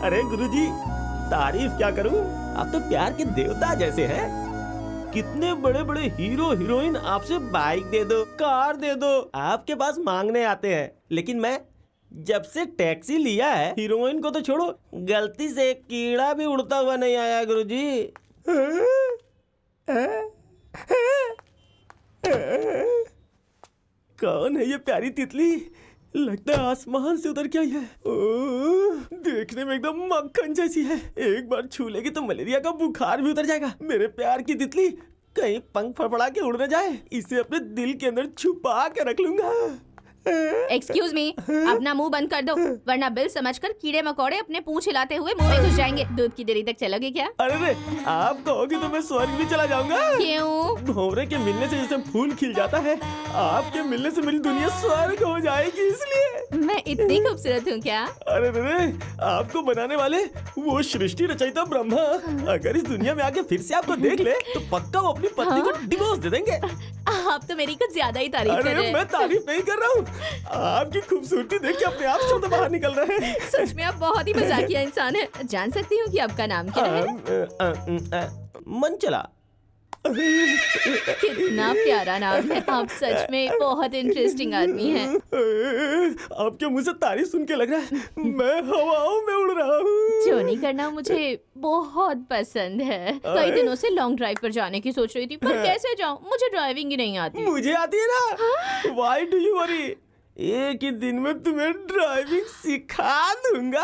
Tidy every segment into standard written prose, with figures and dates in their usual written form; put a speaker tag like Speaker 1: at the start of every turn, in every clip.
Speaker 1: अरे गुरुजी, तारीफ क्या करूं, आप तो प्यार के देवता जैसे हैं। कितने बड़े बड़े हीरो हीरोइन आपसे बाइक दे दो, कार दे दो, आपके पास मांगने आते हैं, लेकिन मैं जब से टैक्सी लिया है, हीरोइन को तो छोड़ो, गलती से एक कीड़ा भी उड़ता हुआ नहीं आया गुरुजी। कौन है ये प्यारी तितली? लगता है आसमान से उतर के आई है। देखने में एकदम मक्खन जैसी है। एक बार छू लेगी तो मलेरिया का बुखार भी उतर जाएगा। मेरे प्यार की तितली कहीं पंख फड़फड़ा के उड़ न जाए, इसे अपने दिल के अंदर छुपा के रख लूंगा।
Speaker 2: एक्सक्यूज मी, अपना मुंह बंद कर दो, वरना बिल समझकर कीड़े मकोड़े अपने पूंछ हिलाते हुए मुंह में घुस जाएंगे। दूध की देरी तक चलोगे क्या?
Speaker 1: अरे रे, आप कहोगी तो मैं स्वर्ग भी चला जाऊंगा।
Speaker 2: क्यों?
Speaker 1: भंवरे के मिलने से जैसे फूल खिल जाता है, आपके मिलने से मेरी दुनिया स्वर्ग हो जाएगी, इसलिए।
Speaker 2: मैं इतनी खूबसूरत हूँ क्या?
Speaker 1: अरे रे, आपको बनाने वाले वो सृष्टि रचयिता ब्रह्मा अगर इस दुनिया में आके फिर से आपको देख ले तो पक्का वो अपनी पत्नी को डिवोर्स दे देंगे।
Speaker 2: आप तो मेरी कुछ ज्यादा ही तारीफ कर रहे
Speaker 1: अरे
Speaker 2: हैं।
Speaker 1: मैं तारीफ नहीं कर रहा हूँ, आपकी खूबसूरती देख के अपने आप शब्द बाहर निकल रहे हैं।
Speaker 2: सच में आप बहुत ही मजाकिया इंसान है। जान सकती हूँ कि आपका नाम क्या है?
Speaker 1: मंचला।
Speaker 2: कितना प्यारा नाम है। आप सच में बहुत इंटरेस्टिंग आदमी हैं।
Speaker 1: आपके मुंह से तारीफ सुन के लग रहा है मैं हवाओं में उड़ रहा हूँ।
Speaker 2: जोनी करना मुझे बहुत पसंद है। कई दिनों से लॉन्ग ड्राइव पर जाने की सोच रही थी, पर कैसे जाऊँ? मुझे ड्राइविंग ही नहीं आती।
Speaker 1: मुझे आती है ना। Why do you worry? एक ही दिन में तुम्हें ड्राइविंग सिखा दूंगा।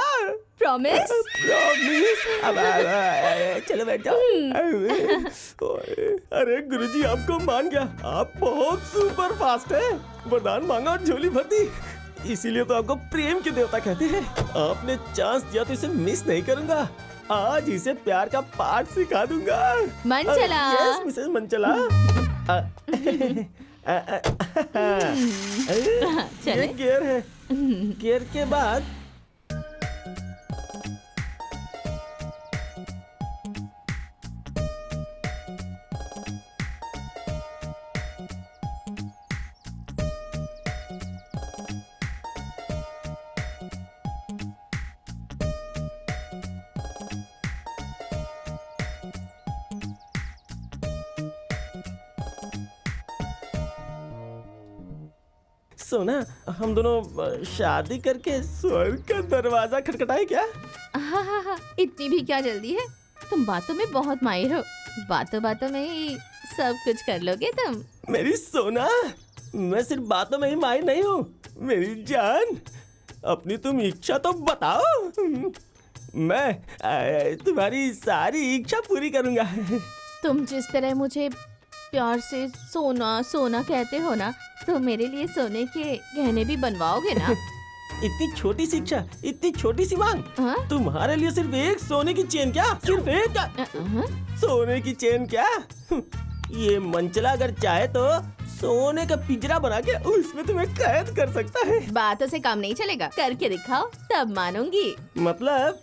Speaker 2: प्रॉमिस?
Speaker 1: प्रॉमिस। अब चलो बैठ जाओ। अरे गुरुजी आपको मान गया, आप बहुत सुपर फास्ट है। वरदान मांगा और झोली भर दी, इसीलिए तो आपको प्रेम के देवता कहते हैं। आपने चांस दिया तो इसे मिस नहीं करूंगा। आज इसे प्यार का पाठ सिखा दूंगा।
Speaker 2: मंचला।
Speaker 1: Yes Mrs Manchala.
Speaker 2: चले?
Speaker 1: ये गियर है, गियर के बाद सोना, हम दोनों शादी करके स्वर्ग का दरवाजा खटखटाए क्या?
Speaker 2: हाँ, इतनी भी क्या जल्दी है? तुम बातों में बहुत माहिर हो। बातों बातों में ही सब कुछ कर लोगे तुम।
Speaker 1: मेरी सोना, मैं सिर्फ बातों में ही माहिर नहीं हूँ। मेरी जान, अपनी तुम इच्छा तो बताओ, मैं तुम्हारी सारी इच्छा पूरी करूँगा।
Speaker 2: तुम जिस तरह मुझे प्यार से सोना सोना कहते हो ना, तो मेरे लिए सोने के गहने भी बनवाओगे ना?
Speaker 1: इतनी छोटी सी इच्छा, इतनी छोटी सी मांग।
Speaker 2: हाँ?
Speaker 1: तुम्हारे लिए सिर्फ एक सोने की चेन क्या? सिर्फ एक सोने की चेन क्या? ये मंचला अगर चाहे तो सोने का पिंजरा बना के उसमें तुम्हें कैद कर सकता है।
Speaker 2: बातों से काम नहीं चलेगा, करके दिखाओ तब मानूंगी।
Speaker 1: मतलब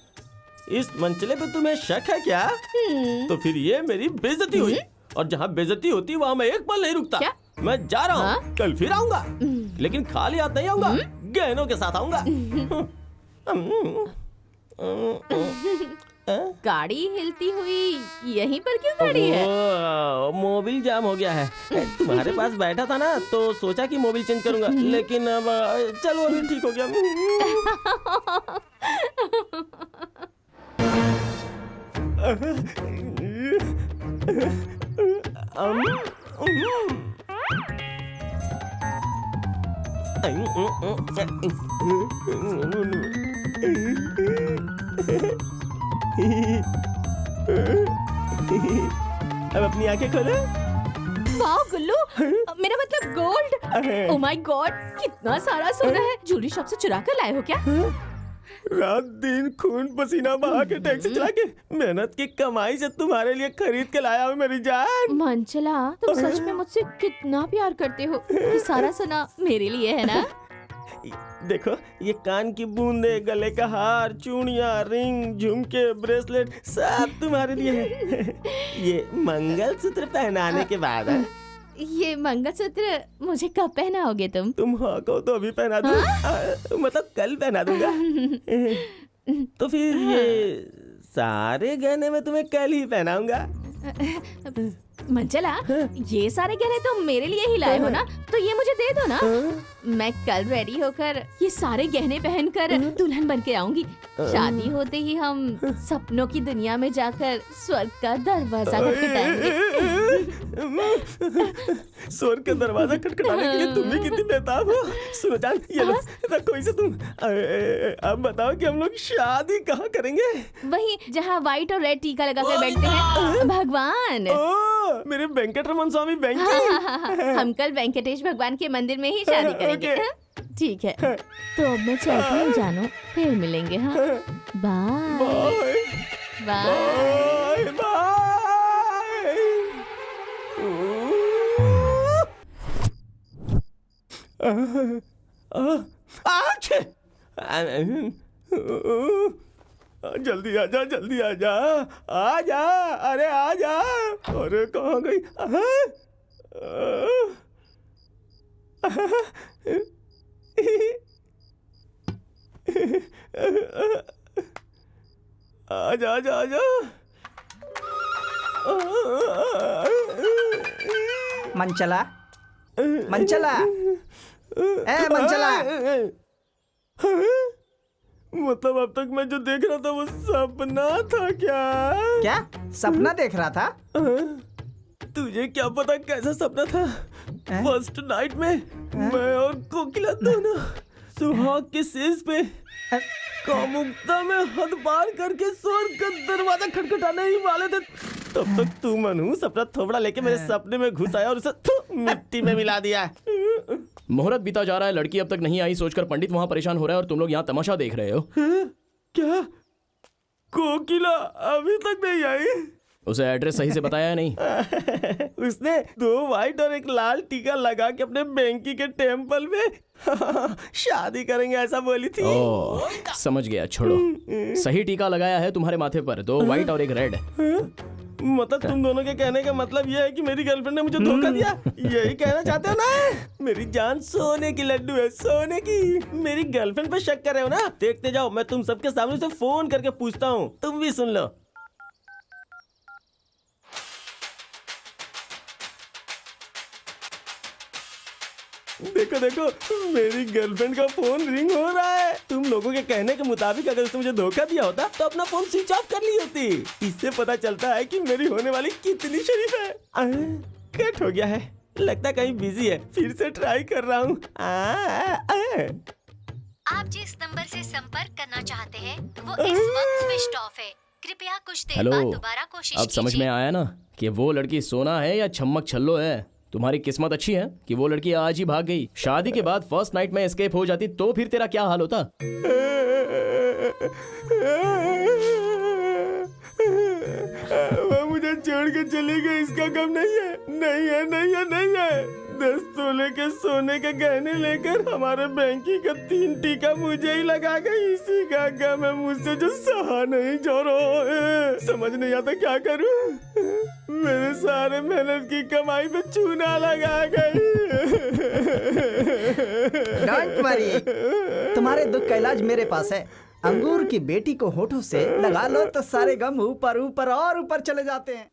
Speaker 1: इस मंचले पे तुम्हें शक है क्या? तो फिर ये मेरी बेइज्जती हुई, और जहाँ बेइज्जती होती वहाँ मैं एक पल नहीं रुकता।
Speaker 2: क्या?
Speaker 1: मैं जा रहा हूँ।
Speaker 2: हाँ?
Speaker 1: कल फिर आऊंगा, लेकिन खाली हाथ नहीं आऊंगा, गहनों के साथ आऊंगा।
Speaker 2: गाड़ी हिलती हुई यहीं पर क्यों खड़ी है?
Speaker 1: मोबिल जाम हो गया है। तुम्हारे पास बैठा था ना, तो सोचा कि मोबिल चेंज करूंगा, लेकिन अब चलो अभी ठीक हो गया। अब अपनी आंखें खोलो।
Speaker 2: वाह गुल्लू, मेरा मतलब गोल्ड। ओह माय गॉड, कितना सारा सोना है। ज्वेलरी शॉप से चुरा कर लाए हो क्या?
Speaker 1: रात दिन खून पसीना बहा के टैक्सी चला के मेहनत की कमाई से तुम्हारे लिए खरीद के लाया हूँ मेरी जान।
Speaker 2: मंचला, तुम सच में मुझसे कितना प्यार करते हो। ये सारा सोना मेरे लिए है ना?
Speaker 1: देखो, ये कान की बूंदे, गले का हार, चूड़ियां, रिंग, झुमके, ब्रेसलेट सब तुम्हारे लिए है। ये मंगलसूत्र पहनाने के बाद है।
Speaker 2: ये मंगलसूत्र मुझे कब पहनाओगे तुम?
Speaker 1: तुम हाँ कहो तो अभी पहना दूं। मतलब कल पहना दूंगा। तो फिर ये सारे गहने मैं तुम्हें कल ही पहनाऊंगा।
Speaker 2: मंचला, ये सारे गहने तो मेरे लिए ही लाए हो ना, तो ये मुझे दे दो ना। मैं कल रेडी होकर ये सारे गहने पहनकर दुल्हन बन के आऊंगी। शादी होते ही हम सपनों की दुनिया में जाकर स्वर्ग का दरवाजा खटखटाएंगे।
Speaker 1: स्वर्ग का दरवाजा खटखटाने के लिए तुम भी कितनी बेताब हो। सुनो जान, ये लो, रखो इसे तुम। अब बताओ कि हम लोग शादी कहाँ करेंगे?
Speaker 2: वही जहाँ व्हाइट और रेड टीका लगाकर बैठते हैं। भगवान,
Speaker 1: मेरे वेंकटरमन स्वामी वेंकट।
Speaker 2: हम कल वेंकटेश भगवान के मंदिर में ही शादी करेंगे। ठीक है, तो अब मैं चलती हूँ जानू, फिर मिलेंगे। हाँ, बाय बाय।
Speaker 1: Bye bye. जल्दी आजा, जल्दी आजा, आजा, अरे आजा। अरे कहाँ गई? आजा आजा आजा।
Speaker 3: मंचला, मंचला, ए मंचला।
Speaker 1: मतलब अब तक मैं जो देख रहा था वो सपना था क्या?
Speaker 3: क्या सपना देख रहा था?
Speaker 1: तुझे क्या पता कैसा सपना था? फर्स्ट नाइट में मैं और कोकिला दोनों सुहाग के सेज पे कामुकता में हद पार करके स्वर्ग का दरवाजा खटखटाने ही वाले थे। तब तक तू मनु सपना थोबड़ा लेके मेरे सपने में घुस आया और उसे मिट्टी में मिला दिया।
Speaker 4: मुहूर्त बीता जा रहा है, लड़की अब तक नहीं आई सोचकर पंडित वहाँ परेशान हो रहा है और तुम लोग यहाँ तमाशा देख रहे हो।
Speaker 1: क्या कोकिला अभी तक नहीं आई?
Speaker 4: उसे एड्रेस सही से बताया है नहीं?
Speaker 1: उसने 2 व्हाइट और 1 लाल टीका लगा के अपने बैंकी के टेम्पल में शादी करेंगे ऐसा बोली थी।
Speaker 4: ओह, समझ गया, छोड़ो। सही टीका लगाया है तुम्हारे माथे पर, 2 व्हाइट और 1 रेड।
Speaker 1: मतलब तुम दोनों के कहने का मतलब यह है कि मेरी गर्लफ्रेंड ने मुझे धोखा दिया, यही कहना चाहते हो ना? मेरी जान सोने की लड्डू है, सोने की। मेरी गर्लफ्रेंड पे शक कर रहे हो ना? देखते जाओ, मैं तुम सबके सामने से फोन करके पूछता हूँ, तुम भी सुन लो। देखो देखो, मेरी गर्लफ्रेंड का फोन रिंग हो रहा है। तुम लोगों के कहने के मुताबिक अगर उसने मुझे धोखा दिया होता तो अपना फोन स्विच ऑफ कर ली होती। इससे पता चलता है कि मेरी होने वाली कितनी शरीफ है। कट हो गया है, लगता कहीं बिजी है, फिर से ट्राई कर रहा हूँ।
Speaker 5: आप जिस नंबर से संपर्क करना चाहते हैं वो इस वक्त स्विच ऑफ है। कृपया कुछ देर
Speaker 4: हेलो,
Speaker 5: बाद दोबारा कोशिश कीजिए।
Speaker 4: अब समझ में आया ना कि वो लड़की सोना है या छम्मक छल्लो है? तुम्हारी किस्मत अच्छी है कि वो लड़की आज ही भाग गई। शादी के बाद फर्स्ट नाइट में एस्केप हो जाती तो फिर तेरा क्या हाल होता?
Speaker 1: वो मुझे छोड़ के चली गई, इसका गम नहीं है, नहीं है, नहीं है, नहीं है। 10 तोले के सोने के गहने लेकर हमारे बैंकी का 3 टीका मुझे ही लगा गई। इसी का गम है मुझसे जो सहा नहीं जा रहा है। समझ नहीं आता क्या करूं। मेरे सारे मेहनत की कमाई पे चूना लगा गई।
Speaker 3: डोंट वरी, तुम्हारे दुख का इलाज मेरे पास है। अंगूर की बेटी को होठों से लगा लो तो सारे गम ऊपर ऊपर और ऊपर चले जाते हैं।